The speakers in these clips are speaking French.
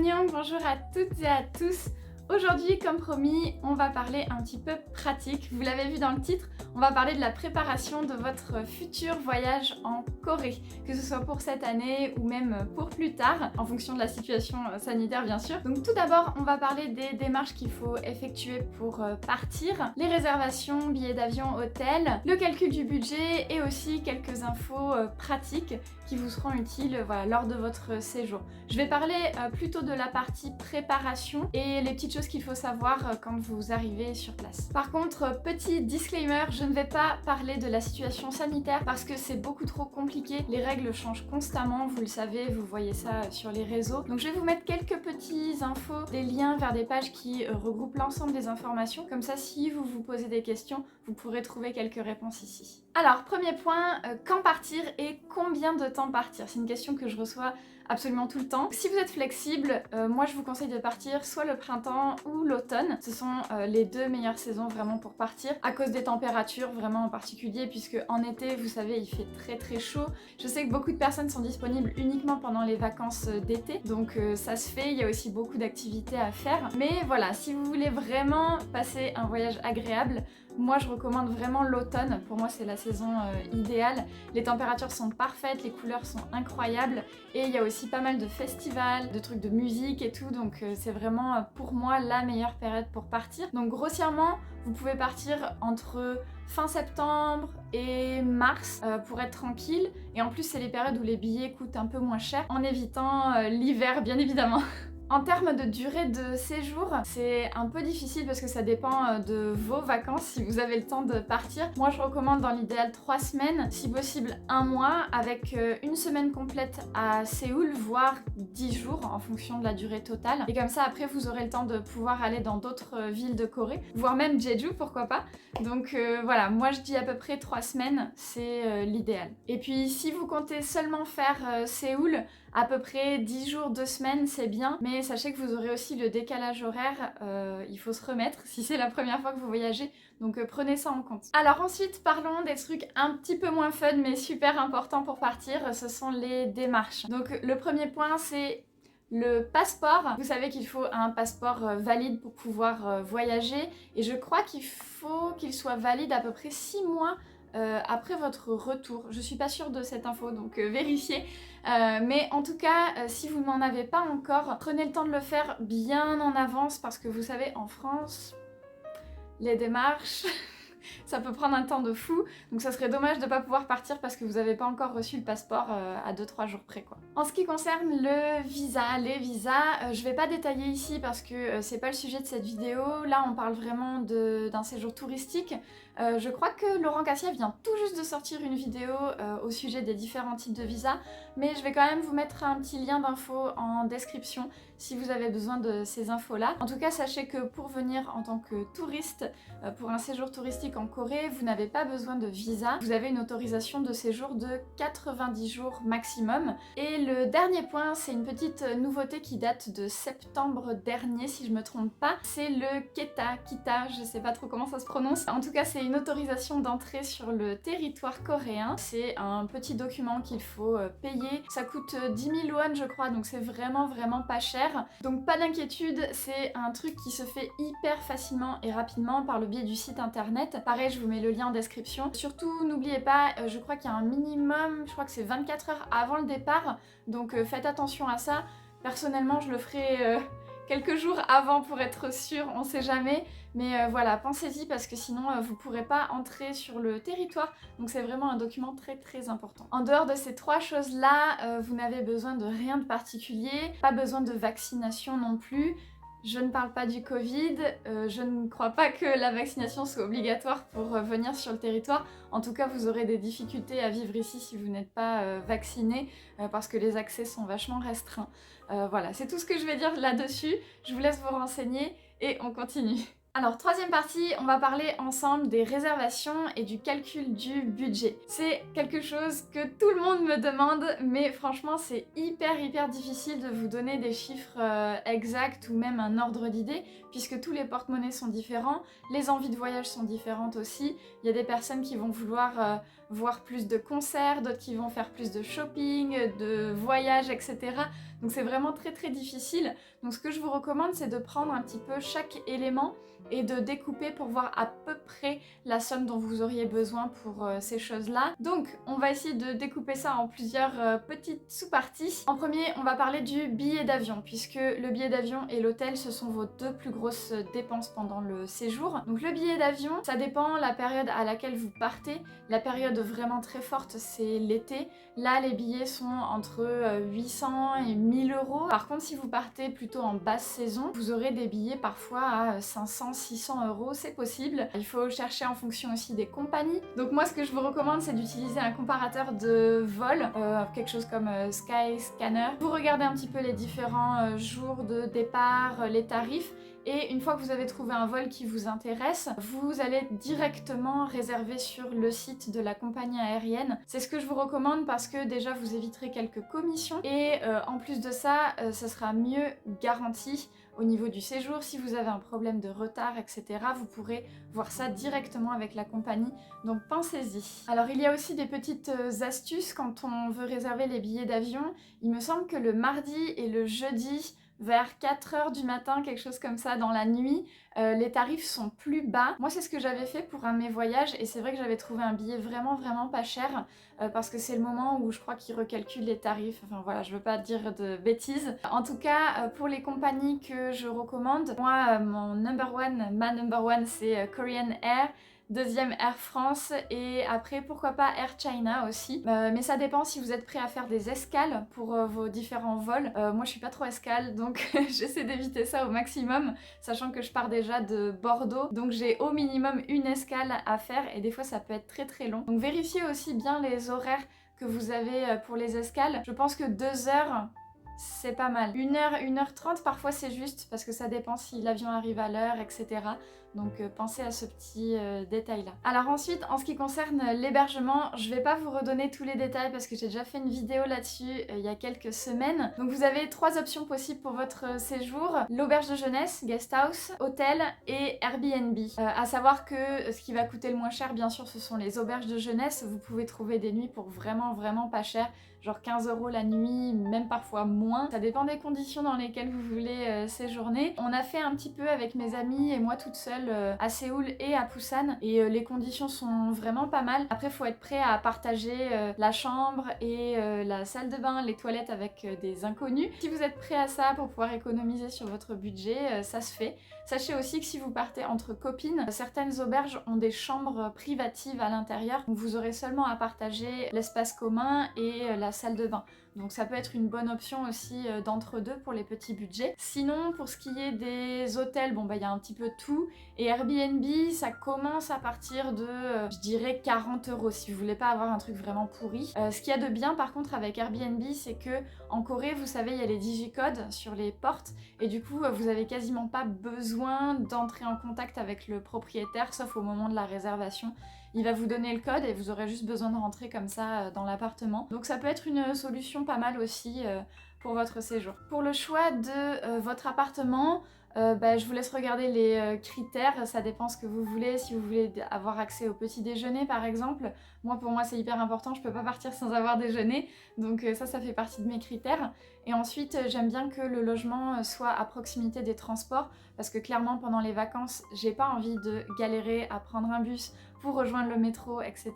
Annyeong, bonjour à toutes et à tous. Aujourd'hui, comme promis, on va parler un petit peu pratique. Vous l'avez vu dans le titre, on va parler de la préparation de votre futur voyage en Corée, que ce soit pour cette année ou même pour plus tard, en fonction de la situation sanitaire bien sûr. Donc tout d'abord, on va parler des démarches qu'il faut effectuer pour partir, les réservations, billets d'avion, hôtel, le calcul du budget et aussi quelques infos pratiques qui vous seront utiles lors de votre séjour. Je vais parler plutôt de la partie préparation et les petites choses qu'il faut savoir quand vous arrivez sur place. Par contre, petit disclaimer, je ne vais pas parler de la situation sanitaire parce que c'est beaucoup trop compliqué. Les règles changent constamment, vous le savez, vous voyez ça sur les réseaux. Donc je vais vous mettre quelques petites infos, des liens vers des pages qui regroupent l'ensemble des informations. Comme ça, si vous vous posez des questions, vous pourrez trouver quelques réponses ici. Alors, premier point, quand partir et combien de temps partir? C'est une question que je reçois absolument tout le temps. Si vous êtes flexible, moi je vous conseille de partir soit le printemps ou l'automne. Ce sont les deux meilleures saisons vraiment pour partir, à cause des températures vraiment en particulier, puisque en été, vous savez, il fait très très chaud. Je sais que beaucoup de personnes sont disponibles uniquement pendant les vacances d'été, donc ça se fait, il y a aussi beaucoup d'activités à faire. Mais voilà, si vous voulez vraiment passer un voyage agréable, moi je recommande vraiment l'automne, pour moi c'est la saison idéale. Les températures sont parfaites, les couleurs sont incroyables et il y a aussi pas mal de festivals, de trucs de musique et tout, donc c'est vraiment pour moi la meilleure période pour partir. Donc grossièrement, vous pouvez partir entre fin septembre et mars pour être tranquille, et en plus c'est les périodes où les billets coûtent un peu moins cher, en évitant l'hiver bien évidemment. En termes de durée de séjour, c'est un peu difficile parce que ça dépend de vos vacances, si vous avez le temps de partir. Moi je recommande dans l'idéal 3 semaines, si possible 1 mois, avec une semaine complète à Séoul, voire 10 jours en fonction de la durée totale. Et comme ça après vous aurez le temps de pouvoir aller dans d'autres villes de Corée, voire même Jeju, pourquoi pas. Donc voilà, moi je dis à peu près 3 semaines, c'est l'idéal. Et puis si vous comptez seulement faire Séoul, à peu près 10 jours, 2 semaines, c'est bien, mais sachez que vous aurez aussi le décalage horaire, il faut se remettre si c'est la première fois que vous voyagez, donc prenez ça en compte. Alors ensuite, parlons des trucs un petit peu moins fun, mais super importants pour partir, ce sont les démarches. Donc le premier point, c'est le passeport. Vous savez qu'il faut un passeport valide pour pouvoir voyager, et je crois qu'il faut qu'il soit valide à peu près 6 mois après votre retour. Je suis pas sûre de cette info, donc vérifiez. Mais en tout cas, si vous n'en avez pas encore, prenez le temps de le faire bien en avance, parce que vous savez, en France, les démarches... ça peut prendre un temps de fou, donc ça serait dommage de ne pas pouvoir partir parce que vous n'avez pas encore reçu le passeport à 2-3 jours près quoi. En ce qui concerne le visa, les visas, je vais pas détailler ici parce que c'est pas le sujet de cette vidéo. Là on parle vraiment d'un séjour touristique. Je crois que Laurent Cassia vient tout juste de sortir une vidéo au sujet des différents types de visas, mais je vais quand même vous mettre un petit lien d'infos en description si vous avez besoin de ces infos là. En tout cas, sachez que pour venir en tant que touriste, pour un séjour touristique en Corée, vous n'avez pas besoin de visa. Vous avez une autorisation de séjour de 90 jours maximum. Et le dernier point, c'est une petite nouveauté qui date de septembre dernier, si je me trompe pas. C'est le KETA, je sais pas trop comment ça se prononce. En tout cas, c'est une autorisation d'entrée sur le territoire coréen. C'est un petit document qu'il faut payer. Ça coûte 10 000 won, je crois, donc c'est vraiment pas cher. Donc pas d'inquiétude, c'est un truc qui se fait hyper facilement et rapidement par le biais du site internet. Pareil, je vous mets le lien en description. Surtout, n'oubliez pas, je crois qu'il y a un minimum, je crois que c'est 24 heures avant le départ, donc faites attention à ça. Personnellement, je le ferai quelques jours avant pour être sûre, on sait jamais. Mais voilà, pensez-y parce que sinon vous pourrez pas entrer sur le territoire. Donc c'est vraiment un document très important. En dehors de ces 3 choses-là, vous n'avez besoin de rien de particulier. Pas besoin de vaccination non plus. Je ne parle pas du Covid, je ne crois pas que la vaccination soit obligatoire pour venir sur le territoire. En tout cas, vous aurez des difficultés à vivre ici si vous n'êtes pas vacciné, parce que les accès sont vachement restreints. Voilà, c'est tout ce que je vais dire là-dessus. Je vous laisse vous renseigner et on continue. Alors, troisième partie, on va parler ensemble des réservations et du calcul du budget. C'est quelque chose que tout le monde me demande, mais franchement, c'est hyper difficile de vous donner des chiffres exacts ou même un ordre d'idée, puisque tous les porte-monnaies sont différents, les envies de voyage sont différentes aussi. Il y a des personnes qui vont vouloir voir plus de concerts, d'autres qui vont faire plus de shopping, de voyages, etc. Donc c'est vraiment très difficile. Donc ce que je vous recommande, c'est de prendre un petit peu chaque élément et de découper pour voir à peu près la somme dont vous auriez besoin pour ces choses-là. Donc on va essayer de découper ça en plusieurs petites sous-parties. En premier, on va parler du billet d'avion, puisque le billet d'avion et l'hôtel, ce sont vos deux plus grosses dépenses pendant le séjour. Donc le billet d'avion, ça dépend la période à laquelle vous partez. La période vraiment très forte, c'est l'été. Là, les billets sont entre 800 et 1000 euros. Par contre, si vous partez plutôt en basse saison, vous aurez des billets parfois à 500, 600 euros, c'est possible. Il faut chercher en fonction aussi des compagnies. Donc moi, ce que je vous recommande, c'est d'utiliser un comparateur de vol, quelque chose comme Skyscanner. Vous regardez un petit peu les différents jours de départ, les tarifs, et une fois que vous avez trouvé un vol qui vous intéresse, vous allez directement réserver sur le site de la compagnie aérienne. C'est ce que je vous recommande parce que déjà vous éviterez quelques commissions et en plus de ça, ça sera mieux garanti au niveau du séjour. Si vous avez un problème de retard, etc., vous pourrez voir ça directement avec la compagnie, donc pensez-y. Alors il y a aussi des petites astuces quand on veut réserver les billets d'avion. Il me semble que le mardi et le jeudi, vers 4h du matin, quelque chose comme ça, dans la nuit, les tarifs sont plus bas. Moi, c'est ce que j'avais fait pour un de mes voyages et c'est vrai que j'avais trouvé un billet vraiment pas cher parce que c'est le moment où je crois qu'ils recalculent les tarifs. Enfin voilà, je veux pas dire de bêtises. En tout cas, pour les compagnies que je recommande, moi, ma number one, c'est Korean Air. Deuxième Air France et après pourquoi pas Air China aussi. Mais ça dépend si vous êtes prêt à faire des escales pour vos différents vols. Moi je suis pas trop escale donc j'essaie d'éviter ça au maximum, sachant que je pars déjà de Bordeaux. Donc j'ai au minimum une escale à faire et des fois ça peut être très long. Donc vérifiez aussi bien les horaires que vous avez pour les escales. Je pense que 2 heures, c'est pas mal. 1h, 1h30 parfois c'est juste parce que ça dépend si l'avion arrive à l'heure, etc. Donc pensez à ce petit détail là. Alors ensuite, en ce qui concerne l'hébergement, je vais pas vous redonner tous les détails parce que j'ai déjà fait une vidéo là-dessus il y a quelques semaines. Donc vous avez 3 options possibles pour votre séjour. L'auberge de jeunesse, guest house, hôtel et Airbnb. À savoir que ce qui va coûter le moins cher, bien sûr, ce sont les auberges de jeunesse. Vous pouvez trouver des nuits pour vraiment pas cher. Genre 15 € la nuit, même parfois moins. Ça dépend des conditions dans lesquelles vous voulez séjourner. On a fait un petit peu avec mes amis et moi toute seule à Séoul et à Busan et les conditions sont vraiment pas mal. Après, il faut être prêt à partager la chambre et la salle de bain, les toilettes avec des inconnus. Si vous êtes prêt à ça pour pouvoir économiser sur votre budget, ça se fait. Sachez aussi que si vous partez entre copines, certaines auberges ont des chambres privatives à l'intérieur. Donc vous aurez seulement à partager l'espace commun et la salle de bain. Donc ça peut être une bonne option aussi d'entre-deux pour les petits budgets. Sinon, pour ce qui est des hôtels, bon bah il y a un petit peu tout. Et Airbnb, ça commence à partir de, je dirais 40 € si vous voulez pas avoir un truc vraiment pourri. Ce qu'il y a de bien par contre avec Airbnb, c'est que en Corée, vous savez, il y a les digicodes sur les portes. Et du coup, vous avez quasiment pas besoin d'entrer en contact avec le propriétaire, sauf au moment de la réservation. Il va vous donner le code et vous aurez juste besoin de rentrer comme ça dans l'appartement. Donc ça peut être une solution pas mal aussi pour votre séjour. Pour le choix de votre appartement, je vous laisse regarder les critères, ça dépend ce que vous voulez. Si vous voulez avoir accès au petit déjeuner par exemple, pour moi c'est hyper important, je peux pas partir sans avoir déjeuné, donc ça fait partie de mes critères. Et ensuite j'aime bien que le logement soit à proximité des transports, parce que clairement pendant les vacances j'ai pas envie de galérer à prendre un bus pour rejoindre le métro, etc.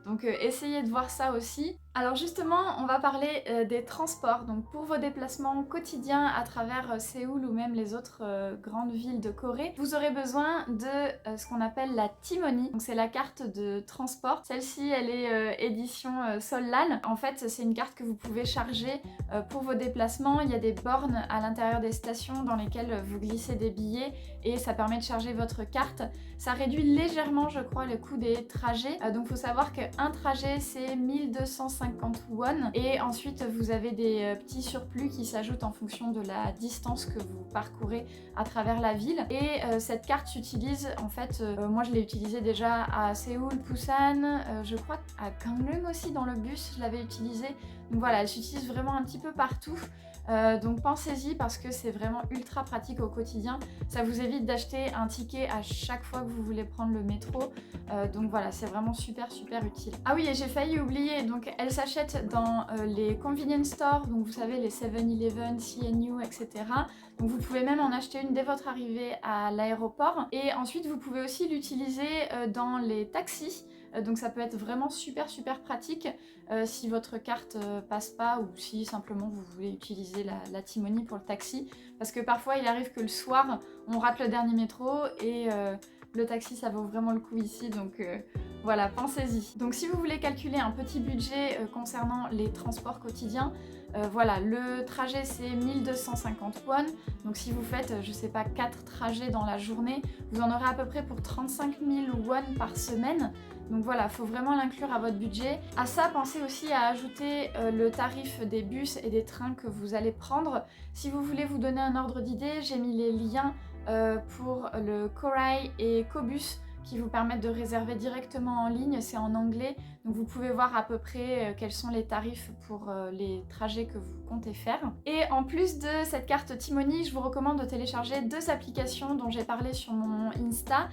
Donc essayez de voir ça aussi. Alors justement, on va parler des transports. Donc pour vos déplacements quotidiens à travers Séoul ou même les autres grandes villes de Corée, vous aurez besoin de ce qu'on appelle la T-Money. Donc c'est la carte de transport. Celle-ci, elle est édition Solal. En fait, c'est une carte que vous pouvez charger pour vos déplacements. Il y a des bornes à l'intérieur des stations dans lesquelles vous glissez des billets et ça permet de charger votre carte. Ça réduit légèrement, je crois, crois, le coût des trajets. Donc faut savoir qu'un trajet c'est 1250 won et ensuite vous avez des petits surplus qui s'ajoutent en fonction de la distance que vous parcourez à travers la ville. Et cette carte s'utilise en fait, moi je l'ai utilisée déjà à Séoul, Busan, je crois à Gangneung aussi dans le bus je l'avais utilisée. Donc voilà, elle s'utilise vraiment un petit peu partout. Donc pensez-y parce que c'est vraiment ultra pratique au quotidien. Ça vous évite d'acheter un ticket à chaque fois que vous voulez prendre le métro. Donc voilà, c'est vraiment super utile. Ah oui, et j'ai failli oublier, donc elle s'achète dans les convenience stores, donc vous savez les 7-Eleven, CNU, etc. Donc vous pouvez même en acheter une dès votre arrivée à l'aéroport. Et ensuite vous pouvez aussi l'utiliser dans les taxis. Donc ça peut être vraiment super pratique si votre carte passe pas ou si simplement vous voulez utiliser la T-Money pour le taxi. Parce que parfois il arrive que le soir on rate le dernier métro et le taxi ça vaut vraiment le coup ici, donc voilà, pensez-y. Donc si vous voulez calculer un petit budget concernant les transports quotidiens, voilà, le trajet c'est 1250 won, donc si vous faites, je sais pas, 4 trajets dans la journée, vous en aurez à peu près pour 35 000 won par semaine. Donc voilà, il faut vraiment l'inclure à votre budget. À ça, pensez aussi à ajouter le tarif des bus et des trains que vous allez prendre. Si vous voulez vous donner un ordre d'idée, j'ai mis les liens pour le Korai et Kobus qui vous permettent de réserver directement en ligne, c'est en anglais, donc vous pouvez voir à peu près quels sont les tarifs pour les trajets que vous comptez faire. Et en plus de cette carte T-Money, je vous recommande de télécharger 2 applications dont j'ai parlé sur mon Insta.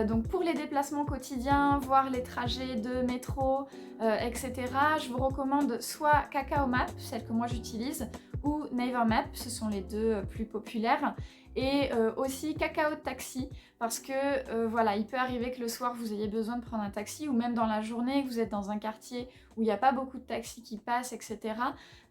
Donc pour les déplacements quotidiens, voir les trajets de métro, etc. Je vous recommande soit Kakao Map, celle que moi j'utilise, ou Naver Map, ce sont les deux plus populaires. Et aussi Kakao Taxi, parce que voilà, il peut arriver que le soir vous ayez besoin de prendre un taxi, ou même dans la journée que vous êtes dans un quartier où il n'y a pas beaucoup de taxis qui passent, etc.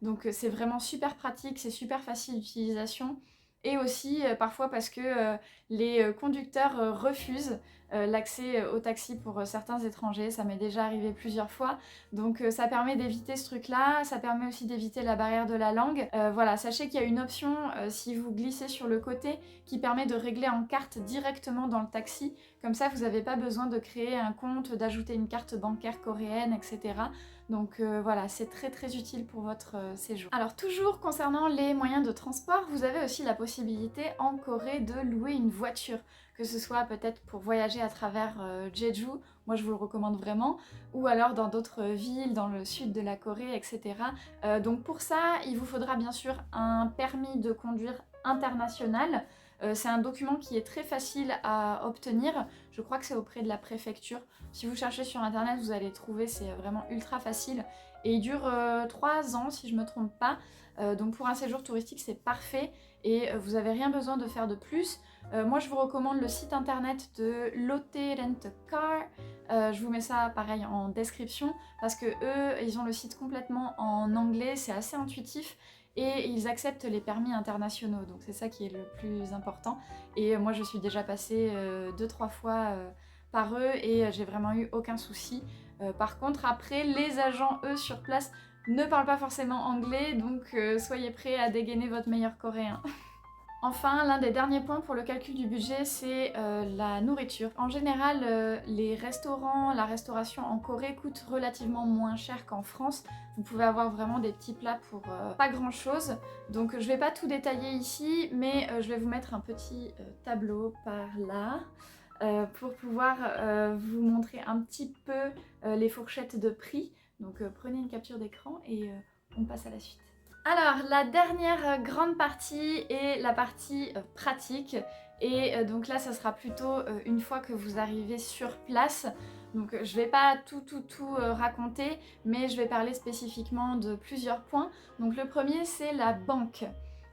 Donc c'est vraiment super pratique, c'est super facile d'utilisation. Et aussi parfois parce que les conducteurs refusent l'accès au taxi pour certains étrangers, ça m'est déjà arrivé plusieurs fois, donc ça permet d'éviter ce truc-là, ça permet aussi d'éviter la barrière de la langue. Voilà, sachez qu'il y a une option si vous glissez sur le côté qui permet de régler en carte directement dans le taxi, comme ça vous n'avez pas besoin de créer un compte, d'ajouter une carte bancaire coréenne, etc. Donc voilà, c'est très utile pour votre séjour. Alors toujours concernant les moyens de transport, vous avez aussi la possibilité en Corée de louer une voiture, que ce soit peut-être pour voyager à travers Jeju, moi je vous le recommande vraiment, ou alors dans d'autres villes, dans le sud de la Corée, etc. Donc pour ça, il vous faudra bien sûr un permis de conduire international. C'est un document qui est très facile à obtenir, je crois que c'est auprès de la préfecture. Si vous cherchez sur internet, vous allez trouver, c'est vraiment ultra facile. Et il dure 3 ans si je me trompe pas. Donc pour un séjour touristique c'est parfait et vous n'avez rien besoin de faire de plus. Moi je vous recommande le site internet de Lotte Rent Car. Je vous mets ça pareil en description parce que eux ils ont le site complètement en anglais, c'est assez intuitif. Et ils acceptent les permis internationaux, donc c'est ça qui est le plus important. Et moi je suis déjà passée 2-3 fois par eux et j'ai vraiment eu aucun souci. Par contre après les agents eux sur place ne parlent pas forcément anglais, donc soyez prêts à dégainer votre meilleur coréen. Enfin, l'un des derniers points pour le calcul du budget, c'est la nourriture. En général, les restaurants, la restauration en Corée coûte relativement moins cher qu'en France. Vous pouvez avoir vraiment des petits plats pour pas grand chose. Donc je vais pas tout détailler ici, mais je vais vous mettre un petit tableau par là pour pouvoir vous montrer un petit peu les fourchettes de prix. Donc prenez une capture d'écran et on passe à la suite. Alors, la dernière grande partie est la partie pratique. Et donc là, ça sera plutôt une fois que vous arrivez sur place. Donc je vais pas tout raconter, mais je vais parler spécifiquement de plusieurs points. Donc le premier, c'est la banque.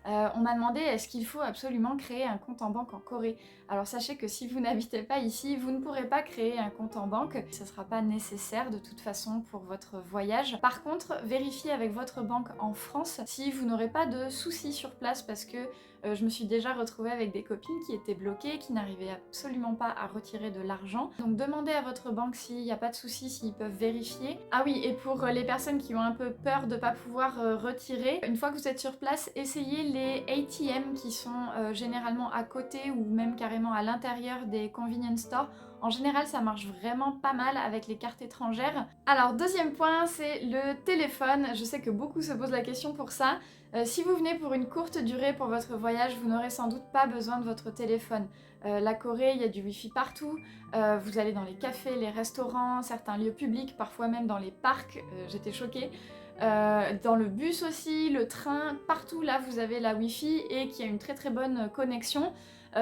On m'a demandé est-ce qu'il faut absolument créer un compte en banque en Corée. Alors sachez que si vous n'habitez pas ici, vous ne pourrez pas créer un compte en banque. Ce ne sera pas nécessaire de toute façon pour votre voyage. Par contre, vérifiez avec votre banque en France si vous n'aurez pas de soucis sur place parce que je me suis déjà retrouvée avec des copines qui étaient bloquées, qui n'arrivaient absolument pas à retirer de l'argent. Donc demandez à votre banque s'il n'y a pas de soucis, s'ils peuvent vérifier. Ah oui, et pour les personnes qui ont un peu peur de ne pas pouvoir retirer, une fois que vous êtes sur place, essayez les ATM qui sont généralement à côté ou même carrément à l'intérieur des convenience stores. En général, ça marche vraiment pas mal avec les cartes étrangères. Alors, deuxième point, c'est le téléphone. Je sais que beaucoup se posent la question pour ça. Si vous venez pour une courte durée pour votre voyage, vous n'aurez sans doute pas besoin de votre téléphone. La Corée, il y a du Wi-Fi partout. Vous allez dans les cafés, les restaurants, certains lieux publics, parfois même dans les parcs. J'étais choquée. Dans le bus aussi, le train, partout là vous avez la Wi-Fi et qui a une très très bonne connexion.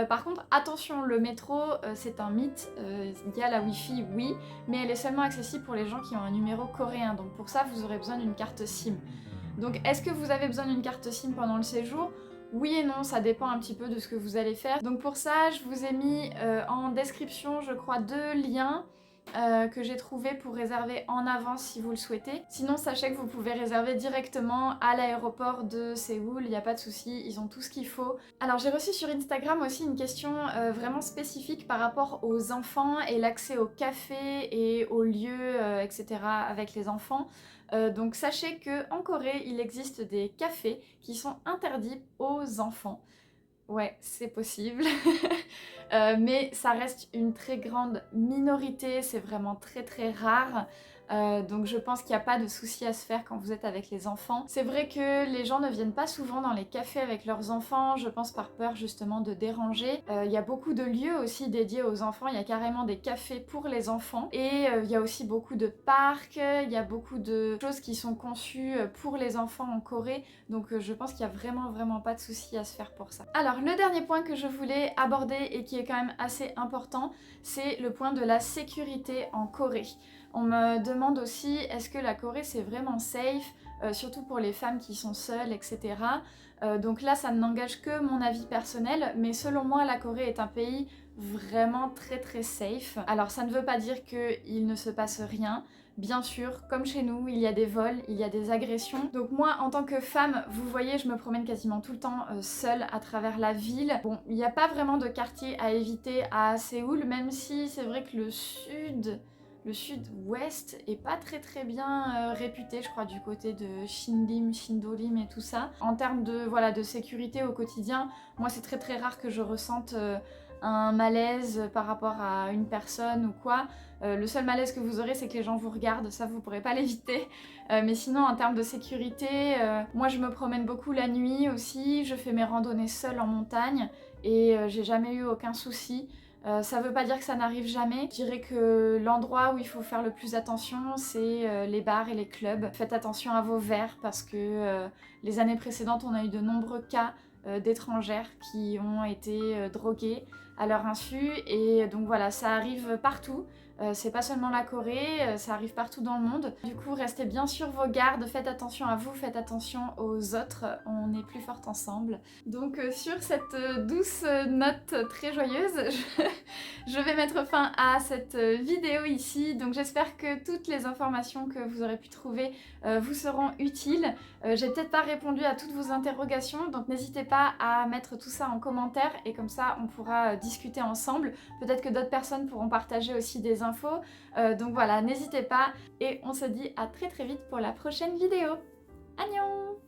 Par contre, attention, le métro, c'est un mythe. Il y a la Wi-Fi, oui, mais elle est seulement accessible pour les gens qui ont un numéro coréen. Donc pour ça, vous aurez besoin d'une carte SIM. Donc est-ce que vous avez besoin d'une carte SIM pendant le séjour ? Oui et non, ça dépend un petit peu de ce que vous allez faire. Donc pour ça, je vous ai mis en description, je crois, 2 liens que j'ai trouvé pour réserver en avance si vous le souhaitez. Sinon, sachez que vous pouvez réserver directement à l'aéroport de Séoul, il n'y a pas de souci, ils ont tout ce qu'il faut. Alors j'ai reçu sur Instagram aussi une question vraiment spécifique par rapport aux enfants et l'accès au café et aux lieux, etc. avec les enfants. Donc sachez qu'en Corée, il existe des cafés qui sont interdits aux enfants. Ouais, c'est possible. Mais ça reste une très grande minorité, c'est vraiment très très rare. Donc je pense qu'il n'y a pas de souci à se faire quand vous êtes avec les enfants. C'est vrai que les gens ne viennent pas souvent dans les cafés avec leurs enfants, je pense par peur justement de déranger. Il y a beaucoup de lieux aussi dédiés aux enfants, il y a carrément des cafés pour les enfants. Et il y a aussi beaucoup de parcs, il y a beaucoup de choses qui sont conçues pour les enfants en Corée. Donc je pense qu'il n'y a vraiment pas de souci à se faire pour ça. Alors le dernier point que je voulais aborder et qui est quand même assez important, c'est le point de la sécurité en Corée. On me demande aussi, est-ce que la Corée c'est vraiment safe, surtout pour les femmes qui sont seules, etc. Donc là, ça n'engage que mon avis personnel, mais selon moi, la Corée est un pays vraiment très très safe. Alors ça ne veut pas dire qu'il ne se passe rien. Bien sûr, comme chez nous, il y a des vols, il y a des agressions. Donc moi, en tant que femme, vous voyez, je me promène quasiment tout le temps seule à travers la ville. Bon, il n'y a pas vraiment de quartier à éviter à Séoul, même si c'est vrai que le sud-ouest est pas très bien réputé, je crois, du côté de Shinlim, Shindolim et tout ça. En termes de sécurité au quotidien, moi c'est très rare que je ressente un malaise par rapport à une personne ou quoi. Le seul malaise que vous aurez, c'est que les gens vous regardent, ça vous pourrez pas l'éviter. Mais sinon, en termes de sécurité, moi je me promène beaucoup la nuit aussi, je fais mes randonnées seule en montagne et j'ai jamais eu aucun souci. Ça veut pas dire que ça n'arrive jamais. Je dirais que l'endroit où il faut faire le plus attention, c'est les bars et les clubs. Faites attention à vos verres parce que les années précédentes, on a eu de nombreux cas d'étrangères qui ont été droguées à leur insu. Et donc voilà, ça arrive partout. C'est pas seulement la Corée, ça arrive partout dans le monde. Du coup, restez bien sur vos gardes, faites attention à vous, faites attention aux autres, on est plus fortes ensemble. Donc sur cette douce note très joyeuse, je vais mettre fin à cette vidéo ici. Donc j'espère que toutes les informations que vous aurez pu trouver vous seront utiles. J'ai peut-être pas répondu à toutes vos interrogations, donc n'hésitez pas à mettre tout ça en commentaire et comme ça on pourra discuter ensemble. Peut-être que d'autres personnes pourront partager aussi des infos. Donc voilà, n'hésitez pas et on se dit à très vite pour la prochaine vidéo. Annyeong!